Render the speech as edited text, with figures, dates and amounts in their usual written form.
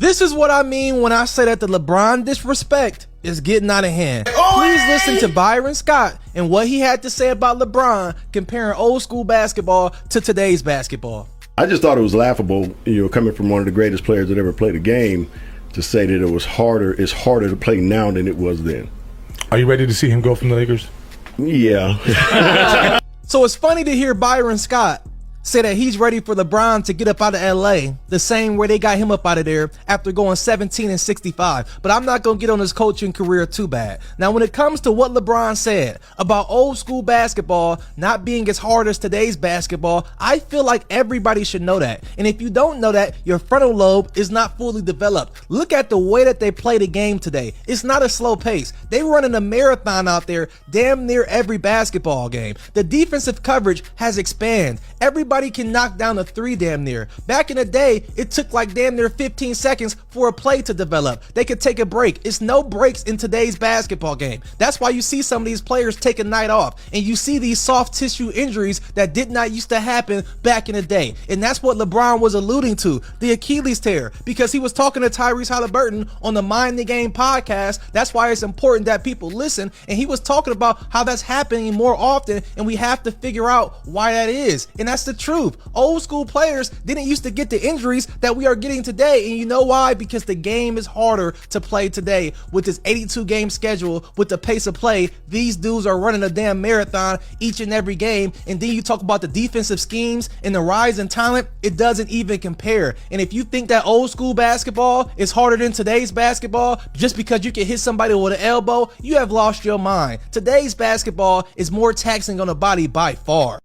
This is what I mean when I say that the LeBron disrespect is getting out of hand. Please listen to Byron Scott and what he had to say about LeBron comparing old school basketball to today's basketball. I just thought it was laughable, coming from one of the greatest players that ever played a game, to say that it's harder to play now than it was then. Are you ready to see him go from the Lakers? Yeah. So it's funny to hear Byron Scott say that he's ready for LeBron to get up out of LA the same way they got him up out of there after going 17-65. But I'm not going to get on his coaching career too bad. Now, when it comes to what LeBron said about old school basketball not being as hard as today's basketball, I feel like everybody should know that. And if you don't know that, your frontal lobe is not fully developed. Look at the way that they play the game today. It's not a slow pace. They running a marathon out there damn near every basketball game. The defensive coverage has expanded. Everybody can knock down a three damn near. Back in the day, it took like damn near 15 seconds for a play to develop. They could take a break. It's no breaks in today's basketball game. That's why you see some of these players take a night off, and you see these soft tissue injuries that did not used to happen back in the day. And that's what LeBron was alluding to, the Achilles tear, because he was talking to Tyrese Halliburton on the Mind the Game podcast. That's why it's important that people listen, and he was talking about how that's happening more often, and we have to figure out why that is. And that's the truth. Old school players didn't used to get the injuries that we are getting today. And you know why? Because the game is harder to play today with this 82 game schedule, with the pace of play. These dudes are running a damn marathon each and every game. And then you talk about the defensive schemes and the rise in talent. It doesn't even compare. And if you think that old school basketball is harder than today's basketball just because you can hit somebody with an elbow, you have lost your mind. Today's basketball is more taxing on the body by far.